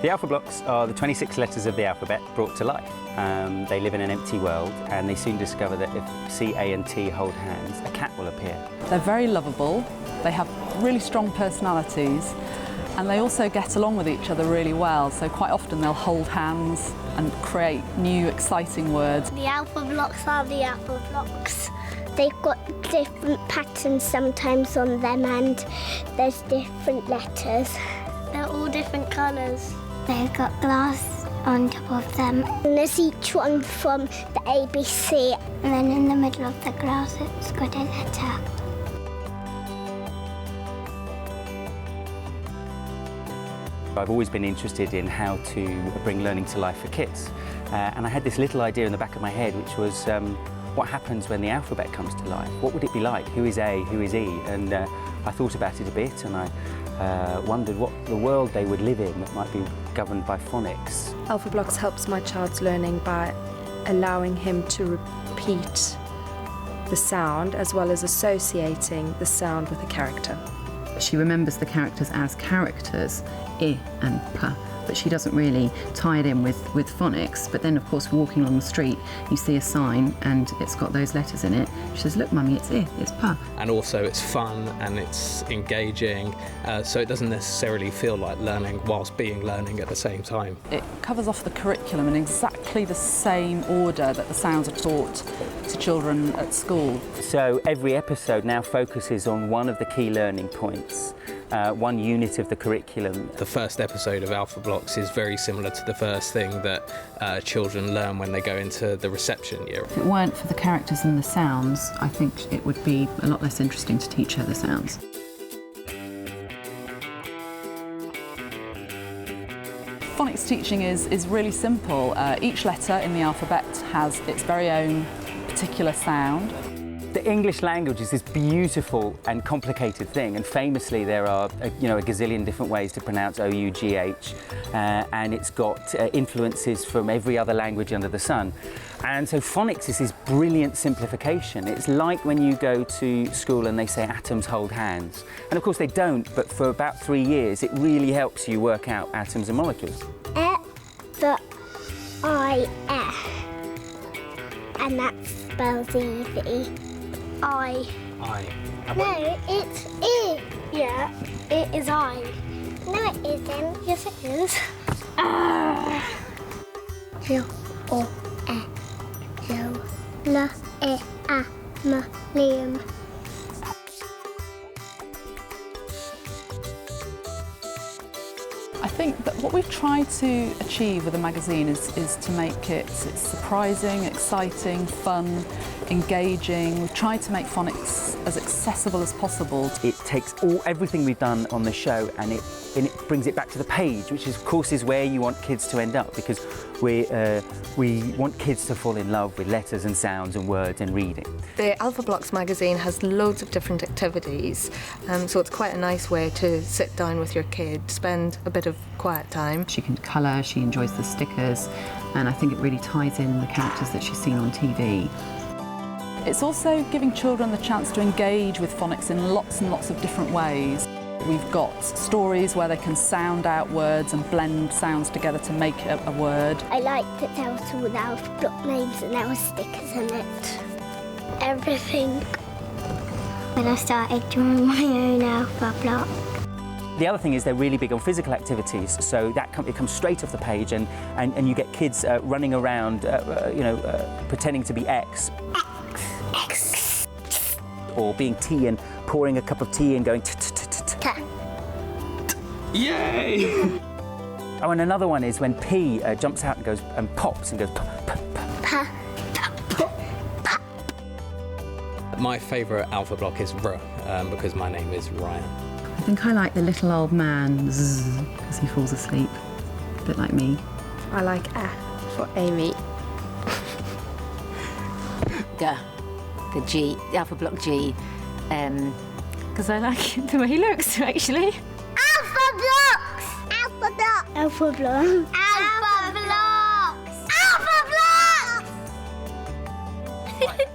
The Alphablocks are the 26 letters of the alphabet brought to life. They live in an empty world, and they soon discover that if C, A and T hold hands, a cat will appear. They're very lovable, they have really strong personalities, and they also get along with each other really well, so quite often they'll hold hands and create new exciting words. The Alphablocks are the Alphablocks. They've got different patterns sometimes on them, and there's different letters. They're all different colours. They've got glass on top of them. And there's each one from the ABC. And then in the middle of the glass it's got a letter. I've always been interested in how to bring learning to life for kids. And I had this little idea in the back of my head, which was what happens when the alphabet comes to life? What would it be like? Who is A, who is E? And I thought about it a bit, and I wondered what the world they would live in that might be governed by phonics. Alphablocks helps my child's learning by allowing him to repeat the sound as well as associating the sound with a character. She remembers the characters as characters, I and P, but she doesn't really tie it in with phonics. But then, of course, walking along the street, you see a sign and it's got those letters in it. She says, "Look, Mummy, it's I, it's P." And also it's fun and it's engaging, so it doesn't necessarily feel like learning whilst being learning at the same time. It covers off the curriculum in exactly the same order that the sounds are taught to children at school. So every episode now focuses on one of the key learning points, one unit of the curriculum. The first episode of Alphablocks is very similar to the first thing that children learn when they go into the reception year. If it weren't for the characters and the sounds, I think it would be a lot less interesting to teach her the sounds. Phonics teaching is really simple. Each letter in the alphabet has its very own particular sound. The English language is this beautiful and complicated thing, and famously there are a gazillion different ways to pronounce O-U-G-H, and it's got influences from every other language under the sun. And so phonics is this brilliant simplification. It's like when you go to school and they say atoms hold hands. And of course they don't, but for about 3 years it really helps you work out atoms and molecules. F-I-F, and that spells easy. I. No, it's I. Yeah, it is I. No, it isn't. Yes, it is. Liam. I think that what we've tried to achieve with the magazine is to make it surprising, exciting, fun, engaging. We've tried to make phonics as accessible as possible. It takes everything we've done on the show and it brings it back to the page, which of course is where you want kids to end up, because we want kids to fall in love with letters and sounds and words and reading. The Alphablocks magazine has loads of different activities, so it's quite a nice way to sit down with your kid, spend a bit of quiet time. She can colour, she enjoys the stickers, and I think it really ties in the characters that she's seen on TV. It's also giving children the chance to engage with phonics in lots and lots of different ways. We've got stories where they can sound out words and blend sounds together to make a word. I liked that there was all the alphabet names and there were stickers in it. Everything. When I started drawing my own alphablock. The other thing is they're really big on physical activities, so that it comes straight off the page, and you get kids running around, pretending to be X. X. Or being T and pouring a cup of tea and going t-t-t-t-t. Yay! Oh, and another one is when P jumps out and goes and pops and goes p-p-p. My favourite Alphablock is R, because my name is Ryan. I think I like the little old man, zzz, as he falls asleep, a bit like me. I like A for Amy. The G, the Alphablock G, because I like the way he looks, actually. Alphablocks! Alphablocks! Alphablocks! Alphablocks! Alphablocks!